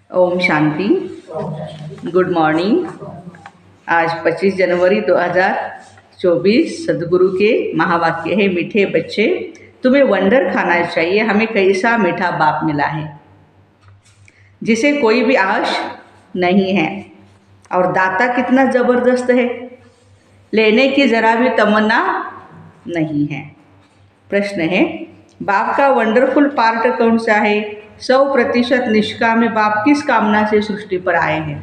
Om Shanti. Good morning. आज 25 जनवरी 2024 सदगुरु के महावाक्य है, मीठे बच्चे तुम्हें वंडर खाना चाहिए। हमें कैसा मीठा बाप मिला है जिसे कोई भी आश नहीं है, और दाता कितना ज़बरदस्त है, लेने की ज़रा भी तमन्ना नहीं है। प्रश्न है, बाप का वंडरफुल पार्ट कौन सा है? 100% निष्काम बाप किस कामना से सृष्टि पर आए हैं?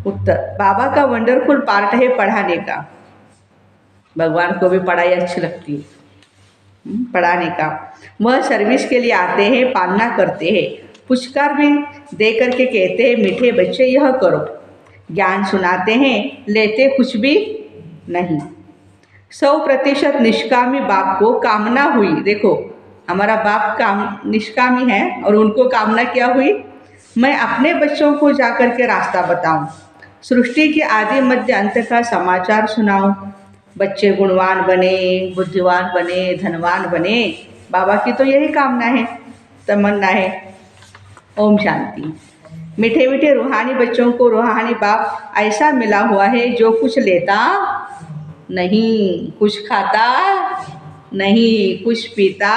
उत्तर, बाबा का वंडरफुल पार्ट है पढ़ाने का। भगवान को भी पढ़ाई अच्छी लगती है, पढ़ाने का। वह सर्विस के लिए आते हैं, पालना करते हैं, पुरस्कार भी दे करके कहते हैं मीठे बच्चे यह करो। ज्ञान सुनाते हैं, लेते कुछ भी नहीं। 100% निष्कामी बाप को कामना हुई। देखो, हमारा बाप काम निष्कामी है और उनको कामना क्या हुई? मैं अपने बच्चों को जाकर के रास्ता बताऊं, सृष्टि के आदि मध्य अंत का समाचार सुनाऊं, बच्चे गुणवान बने, बुद्धिवान बने, धनवान बने। बाबा की तो यही कामना है, तमन्ना है। ओम शांति। मीठे मीठे रूहानी बच्चों को रूहानी बाप ऐसा मिला हुआ है जो कुछ लेता नहीं, कुछ खाता नहीं, कुछ पीता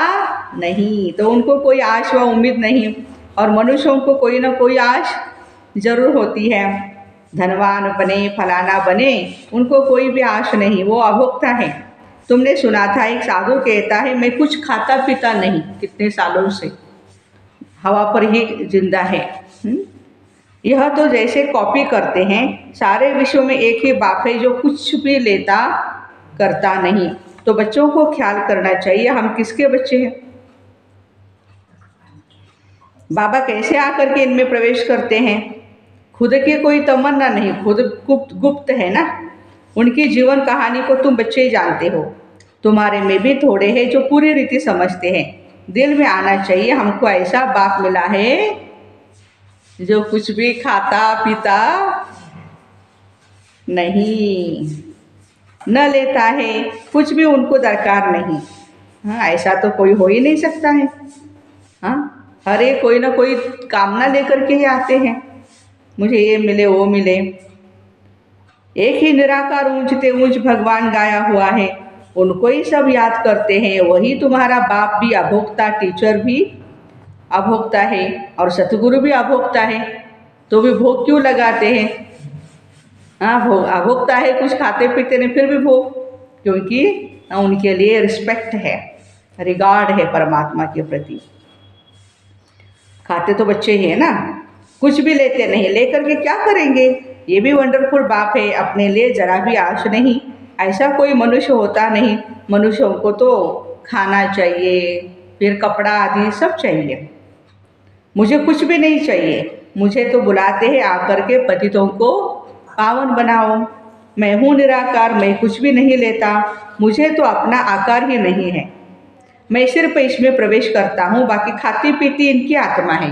नहीं, तो उनको कोई आश व उम्मीद नहीं। और मनुष्यों को कोई ना कोई आश जरूर होती है, धनवान बने, फलाना बने, उनको कोई भी आश नहीं, वो अभोक्ता है। तुमने सुना था, एक साधु कहता है मैं कुछ खाता पीता नहीं, कितने सालों से हवा पर ही जिंदा है। यह तो जैसे कॉपी करते हैं, सारे विश्व में एक ही बाप है जो कुछ भी लेता करता नहीं। तो बच्चों को ख्याल करना चाहिए हम किसके बच्चे हैं। बाबा कैसे आकर के इनमें प्रवेश करते हैं? खुद की कोई तमन्ना नहीं, खुद गुप्त है ना। उनकी जीवन कहानी को तुम बच्चे ही जानते हो। तुम्हारे में भी थोड़े हैं जो पूरी रीति समझते हैं। दिल में आना चाहिए हमको ऐसा बाप मिला है जो कुछ भी खाता पीता नहीं, न लेता है, कुछ भी उनको दरकार नहीं। हाँ, ऐसा तो कोई हो ही नहीं सकता है। हाँ, हर एक कोई ना कोई कामना लेकर के ही आते हैं, मुझे ये मिले वो मिले। एक ही निराकार ऊंचते ऊंच भगवान गाया हुआ है, उनको ही सब याद करते हैं। वही तुम्हारा बाप भी अभोक्ता, टीचर भी अभोक्ता है, और सतगुरु भी अभोक्ता है। तो भी भोग क्यों लगाते हैं? हाँ, भोग अभोक्ता है, कुछ खाते पीते नहीं, फिर भी भोग, क्योंकि उनके लिए रिस्पेक्ट है, रिगार्ड है परमात्मा के प्रति। खाते तो बच्चे ही है ना, कुछ भी लेते नहीं, लेकर के क्या करेंगे? ये भी वंडरफुल बाप है, अपने लिए जरा भी आश नहीं। ऐसा कोई मनुष्य होता नहीं। मनुष्यों को तो खाना चाहिए, फिर कपड़ा आदि सब चाहिए। मुझे कुछ भी नहीं चाहिए, मुझे तो बुलाते हैं आकर के पतितों को पावन बनाओ। मैं हूँ निराकार, मैं कुछ भी नहीं लेता, मुझे तो अपना आकार ही नहीं है। मैं सिर्फ इसमें प्रवेश करता हूँ, बाकी खाती पीती इनकी आत्मा है,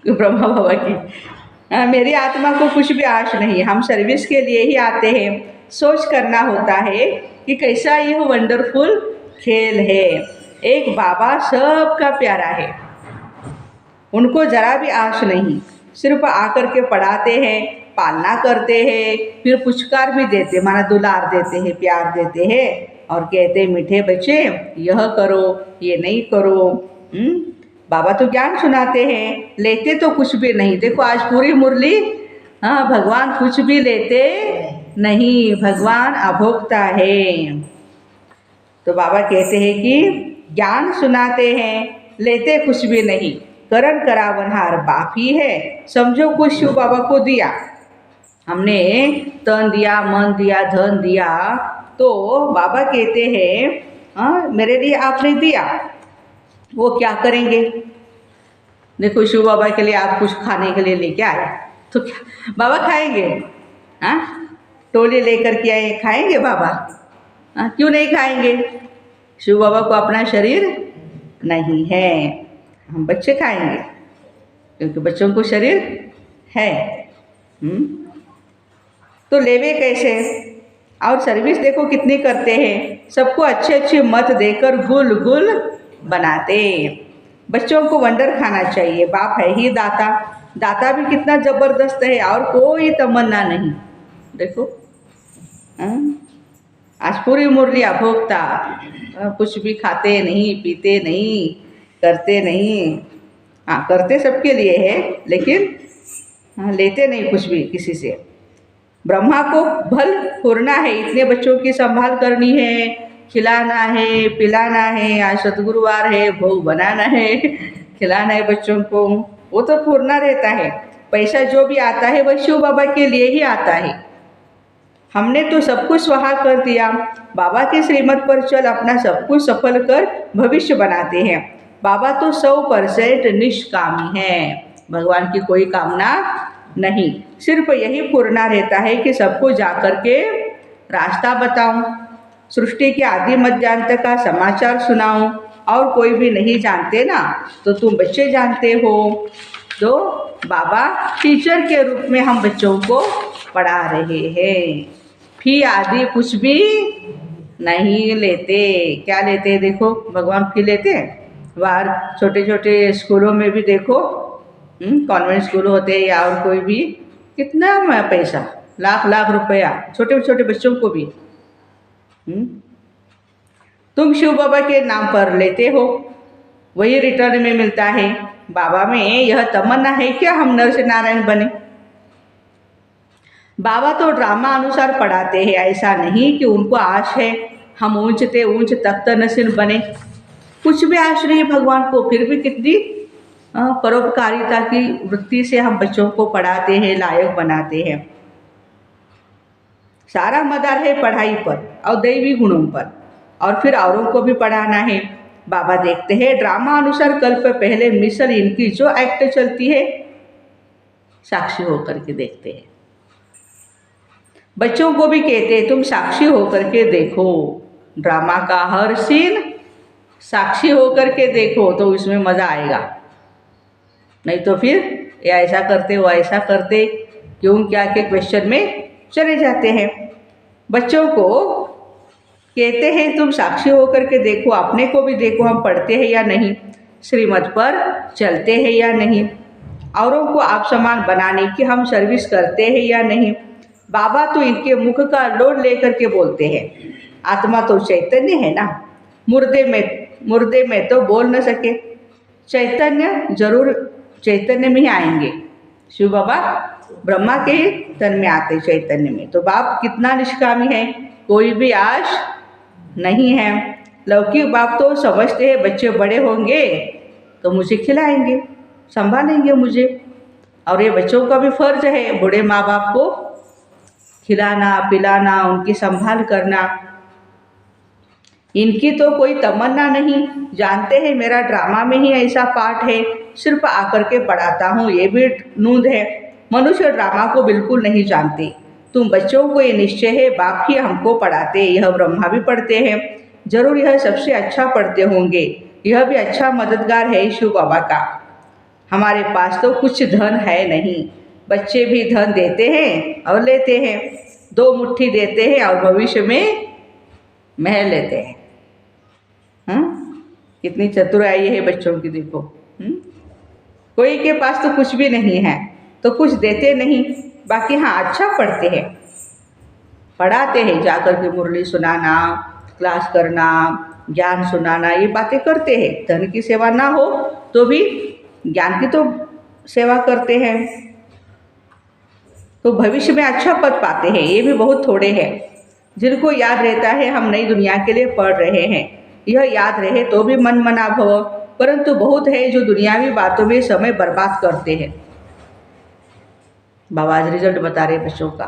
ब्रह्मा बाबा की। मेरी आत्मा को कुछ भी आश नहीं, हम सर्विस के लिए ही आते हैं। सोच करना होता है कि कैसा यह वंडरफुल खेल है। एक बाबा सबका प्यारा है, उनको जरा भी आश नहीं, सिर्फ आकर के पढ़ाते हैं, पालना करते हैं, फिर पुरस्कार भी देते, माना दुलार देते हैं, प्यार देते हैं, और कहते हैं मीठे बच्चे यह करो, ये नहीं करो। बाबा तो ज्ञान सुनाते हैं, लेते तो कुछ भी नहीं। देखो आज पूरी मुरली, हाँ, भगवान कुछ भी लेते नहीं, भगवान अभोक्ता है। तो बाबा कहते हैं कि ज्ञान सुनाते हैं, लेते कुछ भी नहीं, करण करावनहार बाप ही है। समझो कुछ शिव बाबा को दिया, हमने तन दिया, मन दिया, धन दिया, तो बाबा कहते हैं हाँ मेरे लिए आपने दिया, वो क्या करेंगे? देखो, शिव बाबा के लिए आप कुछ खाने के लिए लेके आए तो क्या बाबा खाएंगे? हाँ, टोली लेकर के आए, खाएंगे बाबा? हाँ, क्यों नहीं खाएंगे? शिव बाबा को अपना शरीर नहीं है, हम बच्चे खाएंगे क्योंकि बच्चों को शरीर है। तो लेवे कैसे? और सर्विस देखो कितनी करते हैं, सबको अच्छे अच्छे मत देकर गुल गुल बनाते। बच्चों को वंडर खाना चाहिए। बाप है ही दाता, दाता भी कितना ज़बरदस्त है और कोई तमन्ना नहीं। देखो हाँ? आज पूरी मुरलिया भोगता, कुछ भी खाते नहीं, पीते नहीं, करते नहीं। हाँ, करते सबके लिए है, लेकिन हाँ, लेते नहीं कुछ भी किसी से। ब्रह्मा को भल फूरना है, इतने बच्चों की संभाल करनी है, खिलाना है, पिलाना है। आज सतगुरुवार है, भोग बनाना है, खिलाना है बच्चों को, वो तो फूरना रहता है। पैसा जो भी आता है वह शिव बाबा के लिए ही आता है। हमने तो सब कुछ स्वाहा कर दिया। बाबा के श्रीमत पर चल, अपना सब कुछ सफल कर भविष्य बनाते हैं। बाबा तो 100% निष्कामी है, भगवान की कोई कामना नहीं। सिर्फ यही पूर्णा रहता है कि सबको जाकर के रास्ता बताऊं, सृष्टि के आदि मध्यांत का समाचार सुनाऊं। और कोई भी नहीं जानते ना, तो तुम बच्चे जानते हो। तो बाबा टीचर के रूप में हम बच्चों को पढ़ा रहे हैं। फी आदि कुछ भी नहीं लेते। क्या लेते हैं? देखो, भगवान फी लेते हैं। बाहर छोटे छोटे स्कूलों में भी देखो, कॉन्वेंट स्कूल होते हैं या और कोई भी, कितना पैसा, लाख लाख रुपया छोटे छोटे बच्चों को भी। तुम शिव बाबा के नाम पर लेते हो, वही रिटर्न में मिलता है। बाबा में यह तमन्ना है क्या हम नर से नारायण बने। बाबा तो ड्रामा अनुसार पढ़ाते हैं, ऐसा नहीं कि उनको आश है हम ऊंचते ऊंच तख्त नसीन बने। कुछ भी आश नहीं भगवान को, फिर भी कितनी परोपकारिता की वृत्ति से हम बच्चों को पढ़ाते हैं, लायक बनाते हैं। सारा मदार है पढ़ाई पर और दैवी गुणों पर, और फिर औरों को भी पढ़ाना है। बाबा देखते हैं ड्रामा अनुसार कल्प पहले मिसल इनकी जो एक्ट चलती है, साक्षी होकर के देखते हैं। बच्चों को भी कहते हैं तुम साक्षी होकर के देखो, ड्रामा का हर सीन साक्षी होकर के देखो तो इसमें मज़ा आएगा। नहीं तो फिर ये ऐसा करते वो ऐसा करते, क्यों क्या के क्वेश्चन में चले जाते हैं। बच्चों को कहते हैं तुम साक्षी होकर के देखो, अपने को भी देखो हम पढ़ते हैं या नहीं, श्रीमत पर चलते हैं या नहीं, औरों को आप समान बनाने की हम सर्विस करते हैं या नहीं। बाबा तो इनके मुख का लोड लेकर के बोलते हैं। आत्मा तो चैतन्य है ना, मुर्दे में तो बोल न सके, चैतन्य जरूर चैतन्य में ही आएंगे। शिव बाबा ब्रह्मा के तन में आते चैतन्य में। तो बाप कितना निष्कामी है, कोई भी आश नहीं है। लौकिक बाप तो समझते हैं बच्चे बड़े होंगे तो मुझे खिलाएंगे, संभालेंगे मुझे, और ये बच्चों का भी फर्ज है बूढ़े माँ बाप को खिलाना पिलाना, उनकी संभाल करना। इनकी तो कोई तमन्ना नहीं, जानते हैं मेरा ड्रामा में ही ऐसा पार्ट है, सिर्फ आकर के पढ़ाता हूँ, ये भी नूंद है। मनुष्य ड्रामा को बिल्कुल नहीं जानते। तुम बच्चों को ये निश्चय है बाप ही हमको पढ़ाते, यह ब्रह्मा भी पढ़ते हैं, जरूर यह सबसे अच्छा पढ़ते होंगे, यह भी अच्छा मददगार है शिव बाबा का। हमारे पास तो कुछ धन है नहीं, बच्चे भी धन देते हैं और लेते हैं, 2 मुट्ठी देते हैं और भविष्य में महल लेते हैं। कितनी चतुराई है बच्चों की, देखो। कोई के पास तो कुछ भी नहीं है तो कुछ देते नहीं, बाकी हाँ अच्छा पढ़ते हैं, पढ़ाते हैं, जाकर के मुरली सुनाना, क्लास करना, ज्ञान सुनाना, ये बातें करते हैं। धन की सेवा ना हो तो भी ज्ञान की तो सेवा करते हैं, तो भविष्य में अच्छा पद पाते हैं। ये भी बहुत थोड़े हैं जिनको याद रहता है हम नई दुनिया के लिए पढ़ रहे हैं, यह याद रहे तो भी मन मना भव। परंतु बहुत है जो दुनियावी बातों में समय बर्बाद करते हैं। बाबा आज रिजल्ट बता रहे बच्चों का,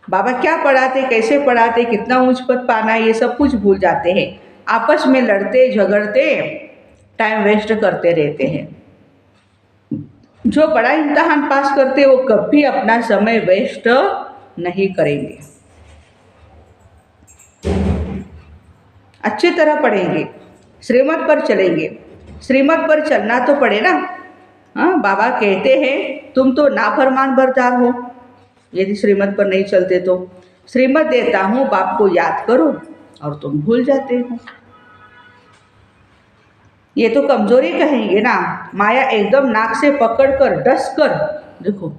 बाबा क्या पढ़ाते, कैसे पढ़ाते, कितना ऊंच पद पाना, ये सब कुछ भूल जाते हैं। आपस में लड़ते झगड़ते टाइम वेस्ट करते रहते हैं। जो बड़ा इम्तहान पास करते वो कभी अपना समय वेस्ट नहीं करेंगे, अच्छी तरह पढ़ेंगे, श्रीमत पर चलेंगे। श्रीमत पर चलना तो पड़े ना। बाबा कहते हैं तुम तो नाफरमान बरदार हो, यदि श्रीमत पर नहीं चलते तो। श्रीमत देता हूँ बाप को याद करो और तुम भूल जाते हो। ये तो कमजोरी कहेंगे ना। माया एकदम नाक से पकड़कर डस कर, देखो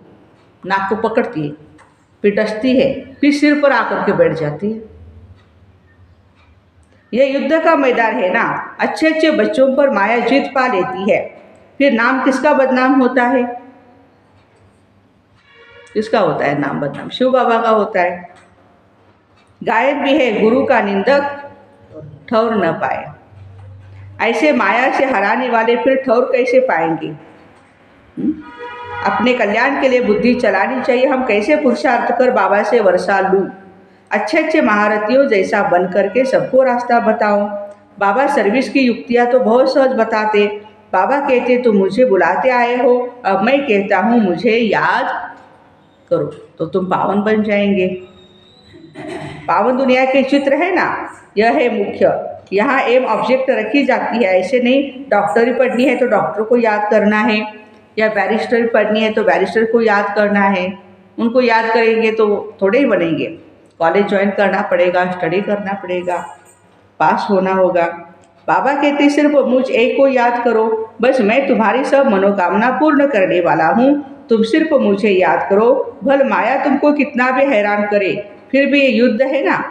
नाक को पकड़ती है, फिर डसती है, फिर सिर पर आकर के बैठ जाती है। यह युद्ध का मैदान है ना। अच्छे अच्छे बच्चों पर माया जीत पा लेती है, फिर नाम किसका बदनाम होता है? किसका होता है नाम बदनाम? शिव बाबा का होता है। गायन भी है, गुरु का निंदक ठौर न पाए। ऐसे माया से हराने वाले फिर ठौर कैसे पाएंगे? अपने कल्याण के लिए बुद्धि चलानी चाहिए। हम कैसे पुरुषार्थ कर बाबा से वर्षा लूं? अच्छे अच्छे महारथियों जैसा बन करके सबको रास्ता बताओ। बाबा सर्विस की युक्तियाँ तो बहुत सहज बताते। बाबा कहते तुम मुझे बुलाते आए हो, अब मैं कहता हूँ मुझे याद करो, तो तुम पावन बन जाएंगे। पावन दुनिया के चित्र है ना, यह है मुख्य। यहाँ एम ऑब्जेक्ट रखी जाती है। ऐसे नहीं डॉक्टरी पढ़नी है तो डॉक्टर को याद करना है, या बैरिस्टर पढ़नी है तो बैरिस्टर को याद करना है। उनको याद करेंगे तो थोड़े ही बनेंगे। कॉलेज ज्वाइन करना पड़ेगा, स्टडी करना पड़ेगा, पास होना होगा। बाबा कहते सिर्फ मुझ एक को याद करो, बस मैं तुम्हारी सब मनोकामना पूर्ण करने वाला हूँ। तुम सिर्फ मुझे याद करो, भल माया तुमको कितना भी हैरान करे, फिर भी ये युद्ध है ना,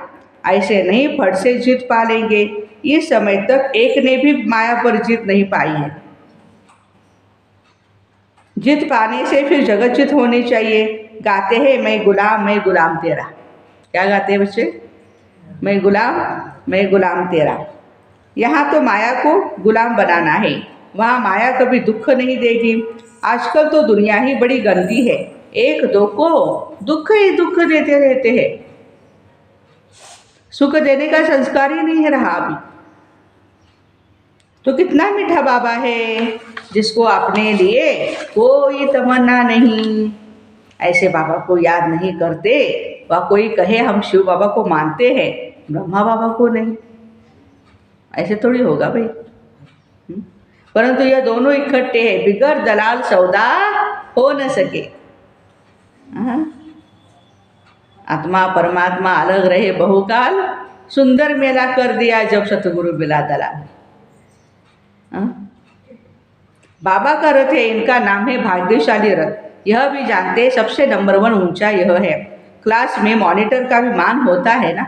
ऐसे नहीं फट से जीत पा लेंगे। इस समय तक एक ने भी माया पर जीत नहीं पाई है। जीत पाने से फिर जगत जीत होनी चाहिए। गाते हैं मैं गुलाम तेरा। क्या गाते हैं बच्चे? मैं गुलाम तेरा। यहाँ तो माया को गुलाम बनाना है, वहाँ माया कभी दुख नहीं देगी। आजकल तो दुनिया ही बड़ी गंदी है, एक दो को दुख ही दुख देते रहते हैं। सुख देने का संस्कार ही नहीं है रहा अभी। तो कितना मीठा बाबा है, जिसको अपने लिए कोई तमन्ना नहीं। ऐसे बाबा को याद नहीं करते, वह कोई कहे हम शिव बाबा को मानते हैं, ब्रह्मा बाबा को नहीं, ऐसे थोड़ी होगा भाई। परंतु यह दोनों इकट्ठे हैं, बिगर दलाल सौदा हो न सके। आत्मा परमात्मा अलग रहे बहुकाल, सुंदर मेला कर दिया जब सतगुरु मिला दलाल। बाबा का रथ है, इनका नाम है भाग्यशाली रथ। यह भी जानते सबसे नंबर 1 ऊंचा यह है। क्लास में मॉनिटर का भी मान होता है ना।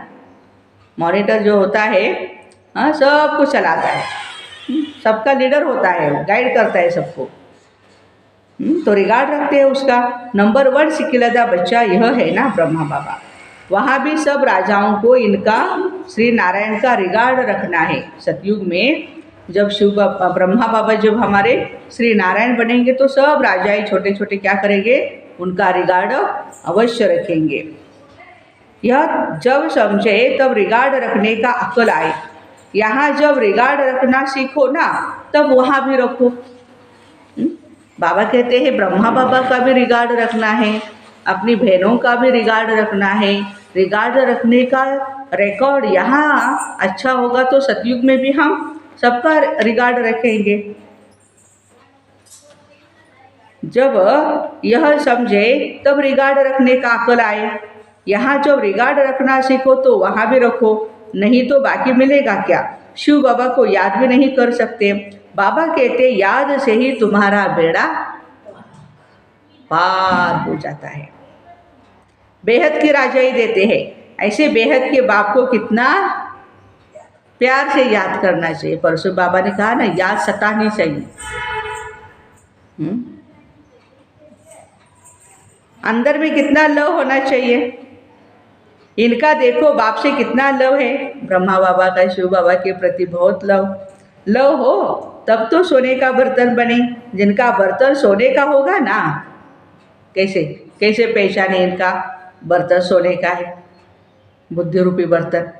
मॉनिटर जो होता है सब कुछ चलाता है, सबका लीडर होता है, गाइड करता है सबको। तो रिगार्ड रखते हैं उसका। नंबर 1 सिकिलदा बच्चा यह है ना ब्रह्मा बाबा। वहाँ भी सब राजाओं को इनका श्री नारायण का रिगार्ड रखना है। सतयुग में जब शिव ब्रह्मा बाबा जब हमारे श्री नारायण बनेंगे तो सब राजाएं छोटे छोटे क्या करेंगे, उनका रिगार्ड अवश्य रखेंगे। यह जब समझे तब रिगार्ड रखने का अक्ल आए। यहाँ जब रिगार्ड रखना सीखो ना, तब वहाँ भी रखो। बाबा कहते हैं ब्रह्मा बाबा का भी रिगार्ड रखना है, अपनी बहनों का भी रिगार्ड रखना है। रिगार्ड रखने का रिकॉर्ड यहाँ अच्छा होगा तो सतयुग में भी हम सबका रिगार्ड रखेंगे। जब यह समझे तब रिगार्ड रखने का अकल आए। यहाँ जब रिगार्ड रखना सीखो तो वहाँ भी रखो, नहीं तो बाकी मिलेगा क्या? शिव बाबा को याद भी नहीं कर सकते। बाबा कहते याद से ही तुम्हारा बेड़ा पार हो जाता है। बेहद की राजाई देते हैं। ऐसे बेहद के बाप को कितना प्यार से याद करना चाहिए। परसों बाबा ने कहा ना, याद सतानी चाहिए। अंदर में कितना लव होना चाहिए। इनका देखो बाप से कितना लव है, ब्रह्मा बाबा का शिव बाबा के प्रति बहुत लव हो तब तो सोने का बर्तन बने। जिनका बर्तन सोने का होगा ना, कैसे पहचाने इनका बर्तन सोने का है? बुद्धि रूपी बर्तन,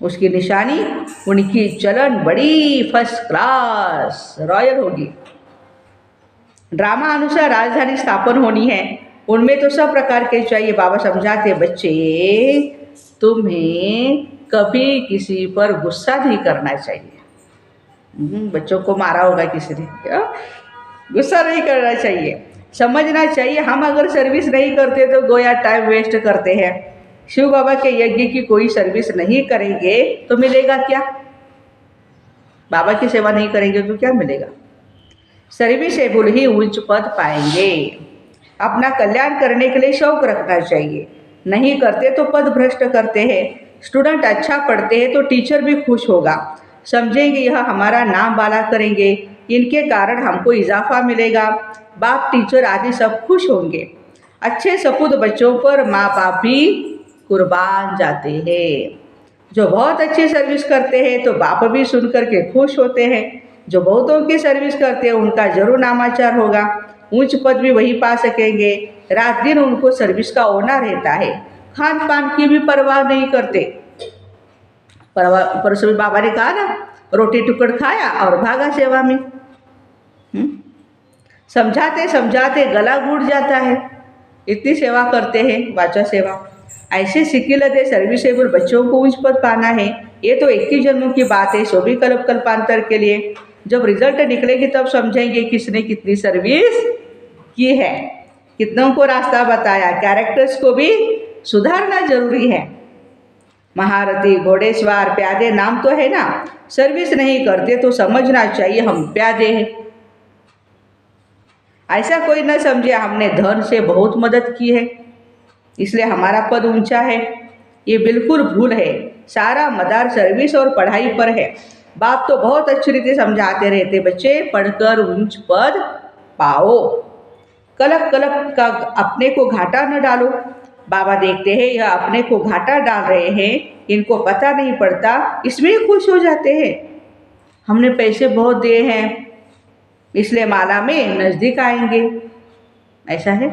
उसकी निशानी, उनकी चलन बड़ी फर्स्ट क्लास रॉयल होगी। ड्रामा अनुसार राजधानी स्थापन होनी है, उनमें तो सब प्रकार के चाहिए। बाबा समझाते बच्चे तुम्हें कभी किसी पर गुस्सा नहीं करना चाहिए। बच्चों को मारा होगा किसी ने, गुस्सा नहीं करना चाहिए। समझना चाहिए हम अगर सर्विस नहीं करते तो गोया टाइम वेस्ट करते हैं। शिव बाबा के यज्ञ की कोई सर्विस नहीं करेंगे तो मिलेगा क्या? बाबा की सेवा नहीं करेंगे तो क्या मिलेगा। सर्विसेबल ही उच्च पद पाएंगे। अपना कल्याण करने के लिए शौक रखना चाहिए, नहीं करते तो पद भ्रष्ट करते हैं। स्टूडेंट अच्छा पढ़ते हैं तो टीचर भी खुश होगा, समझेंगे यह हमारा नाम वाला करेंगे, इनके कारण हमको इजाफा मिलेगा। बाप टीचर आदि सब खुश होंगे। अच्छे सपूत बच्चों पर माँ बाप भी कुर्बान जाते हैं। जो बहुत अच्छी सर्विस करते हैं तो बाप भी सुन कर के खुश होते हैं। जो बहुतों की सर्विस करते हैं उनका जरूर नामाचार होगा, ऊंच पद भी वही पा सकेंगे। रात दिन उनको सर्विस का होना रहता है, खान पान की भी परवाह नहीं करते। परसों बाबा ने कहा ना, रोटी टुकड़ खाया और भागा सेवा में। समझाते समझाते गला घुट जाता है, इतनी सेवा करते हैं, वाचा सेवा। ऐसे सिकिलते सर्विसेबल बच्चों को उच्च पद पाना है, ये तो एक ही जन्म की बात है, सो भी कल्प कल्पांतर के लिए। जब रिजल्ट निकलेगी तब समझेंगे किसने कितनी सर्विस की है, कितनों को रास्ता बताया। कैरेक्टर्स को भी सुधारना जरूरी है। महारथी, घोड़ेसवार, प्यादे नाम तो है ना, सर्विस नहीं करते तो समझना चाहिए हम प्यादे हैं। ऐसा कोई न समझे हमने धन से बहुत मदद की है इसलिए हमारा पद ऊंचा है, ये बिल्कुल भूल है। सारा मदार सर्विस और पढ़ाई पर है। बाप तो बहुत अच्छी रीति समझाते रहते, बच्चे पढ़कर उच्च पद पाओ, कलप कलप का अपने को घाटा न डालो। बाबा देखते हैं यह अपने को घाटा डाल रहे हैं, इनको पता नहीं पड़ता, इसमें खुश हो जाते हैं। हमने पैसे बहुत दिए हैं इसलिए माला में नज़दीक आएंगे, ऐसा है।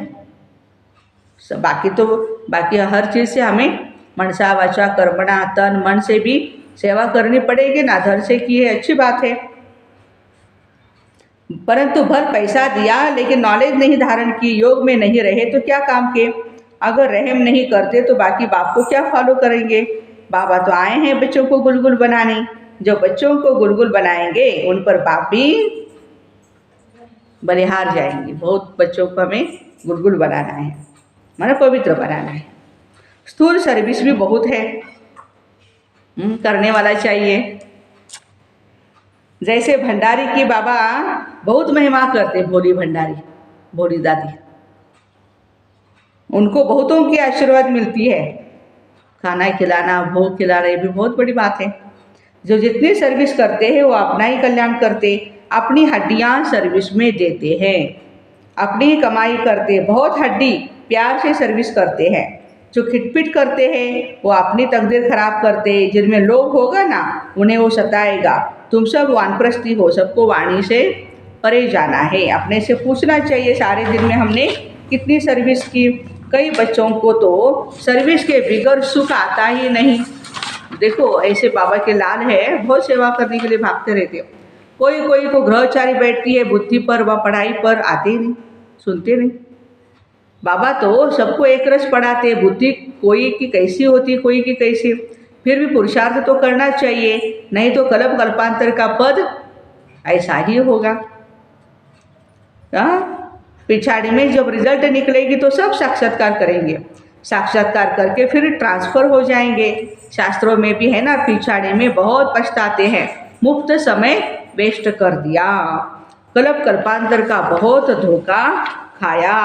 बाकी हर चीज़ से हमें मनसा वाचा कर्मणा तन मन से भी सेवा करनी पड़ेगी ना। धन से की है अच्छी बात है, परंतु भर पैसा दिया लेकिन नॉलेज नहीं धारण की, योग में नहीं रहे तो क्या काम के। अगर रहम नहीं करते तो बाकी बाप को क्या फॉलो करेंगे। बाबा तो आए हैं बच्चों को गुलगुल बनाने, जो बच्चों को गुलगुल बनाएंगे उन पर बाप भी बलिहार जाएंगे। बहुत बच्चों को हमें गुलगुल बनाना है, माना पवित्र बनाना है। स्थूल सर्विस भी बहुत है, करने वाला चाहिए। जैसे भंडारी की बाबा बहुत महिमा करते, भोली भंडारी, भोली दादी, उनको बहुतों की आशीर्वाद मिलती है। खाना खिलाना, भोग खिलाना, ये भी बहुत बड़ी बात है। जो जितनी सर्विस करते हैं वो अपना ही कल्याण करते, अपनी हड्डियां सर्विस में देते हैं, अपनी ही कमाई करते, बहुत हड्डी प्यार से सर्विस करते हैं। जो खिटपिट करते हैं वो अपनी तकदीर खराब करते, जिनमें लोभ होगा ना उन्हें वो सताएगा। तुम सब वानप्रस्थी हो, सबको वाणी से परे जाना है। अपने से पूछना चाहिए सारे दिन में हमने कितनी सर्विस की। कई बच्चों को तो सर्विस के बिगैर सुख आता ही नहीं। देखो ऐसे बाबा के लाल है, बहुत सेवा करने के लिए भागते रहते हो। कोई कोई को ग्रहचारी बैठती है, बुद्धि पर व पढ़ाई पर आते नहीं, सुनते नहीं। बाबा तो सबको एक रस पढ़ाते, बुद्धि कोई की कैसी होती, कोई की कैसी। फिर भी पुरुषार्थ तो करना चाहिए, नहीं तो कल्प कल्पांतर का पद ऐसा ही होगा। पिछाड़ी में जब रिजल्ट निकलेगी तो सब साक्षात्कार करेंगे, साक्षात्कार करके फिर ट्रांसफर हो जाएंगे। शास्त्रों में भी है ना, पिछाड़ी में बहुत पछताते हैं, मुफ्त समय वेस्ट कर दिया, कल्प कल्पांतर का बहुत धोखा खाया।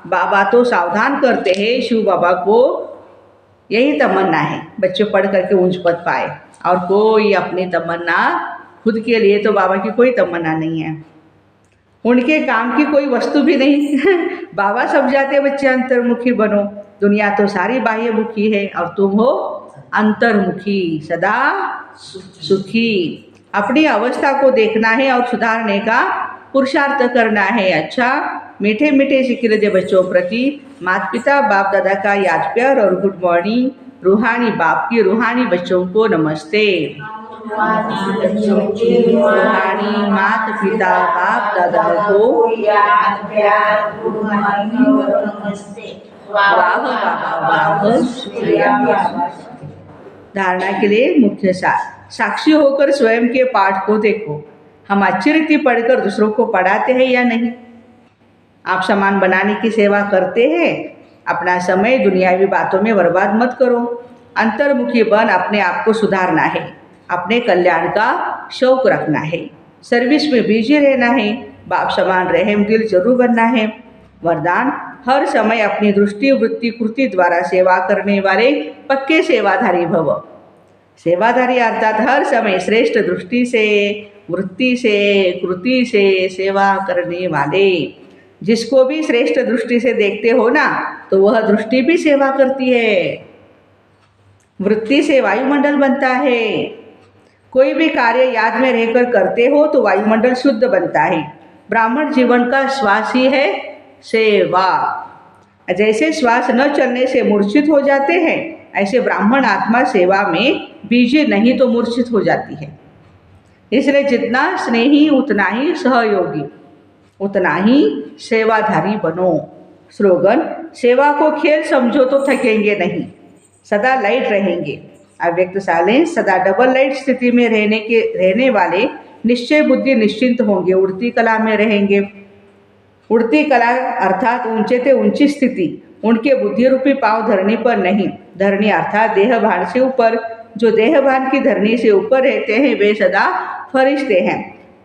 बाबा तो सावधान करते हैं, शिव बाबा को यही तमन्ना है बच्चे पढ़ करके ऊंच पद पाए, और कोई अपनी तमन्ना खुद के लिए तो बाबा की कोई तमन्ना नहीं है, उनके काम की कोई वस्तु भी नहीं। बाबा समझाते बच्चे अंतर्मुखी बनो, दुनिया तो सारी बाह्यमुखी है और तुम हो अंतर्मुखी, सदा सुखी। अपनी अवस्था को देखना है और सुधारने का पुरुषार्थ करना है। अच्छा मीठे मीठे सिक्के दे बच्चों प्रति माता पिता बाप दादा का याद प्यार और गुड मॉर्निंग। रूहानी बाप की रूहानी बच्चों को नमस्ते। रूहानी माता पिता बाप दादा को याद प्यार गुड मॉर्निंग और नमस्ते। वाह बाबा वाह, शुक्रिया। धारणा के लिए मुख्य साक्षी होकर स्वयं के पाठ को देखो। हम अच्छी रीति पढ़कर दूसरों को पढ़ाते हैं या नहीं। आप सामान बनाने की सेवा करते हैं, अपना समय दुनियावी बातों में बर्बाद मत करो। अंतर्मुखी बन अपने आप को सुधारना है। अपने कल्याण का शौक रखना है, सर्विस में बिजी रहना है, बाप समान रहम दिल जरूर बनना है। वरदान, हर समय अपनी दृष्टि वृत्ति कृति द्वारा सेवा करने वाले पक्के सेवाधारी भव। सेवाधारी अर्थात हर समय श्रेष्ठ दृष्टि से, वृत्ति से, कृति से सेवा करने वाले। जिसको भी श्रेष्ठ दृष्टि से देखते हो ना, तो वह दृष्टि भी सेवा करती है। वृत्ति से वायुमंडल बनता है। कोई भी कार्य याद में रहकर करते हो तो वायुमंडल शुद्ध बनता है। ब्राह्मण जीवन का श्वास ही है सेवा। जैसे श्वास न चलने से मूर्छित हो जाते हैं, ऐसे ब्राह्मण आत्मा सेवा में बीजी नहीं तो मूर्छित हो जाती है। इसलिए जितना स्नेही उतना ही सहयोगी, उतना ही सेवाधारी बनो। स्लोगन, सेवा को खेल समझो तो थकेंगे नहीं, सदा लाइट रहेंगे। अव्यक्त साइलेंस, सदा डबल लाइट स्थिति में रहने वाले निश्चय बुद्धि निश्चिंत होंगे, उड़ती कला में रहेंगे। उड़ती कला अर्थात ऊंचे से ऊंची स्थिति, उनके बुद्धि रूपी पांव धरनी पर नहीं। धरनी अर्थात देह भान से ऊपर। जो देह भान की धरनी से ऊपर रहते हैं वे सदा फरिश्ते हैं।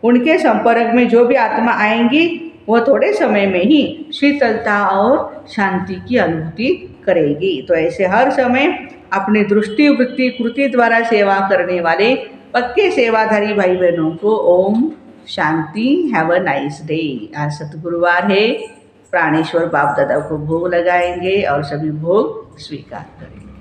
उनके संपर्क में जो भी आत्मा आएंगी वह थोड़े समय में ही शीतलता और शांति की अनुभूति करेगी। तो ऐसे हर समय अपनी दृष्टि वृत्ति कृति द्वारा सेवा करने वाले पक्के सेवाधारी भाई बहनों को ओम शांति। Have a nice day. आज सतगुरुवार है, प्राणेश्वर बाप दादा को भोग लगाएंगे और सभी भोग स्वीकार करेंगे।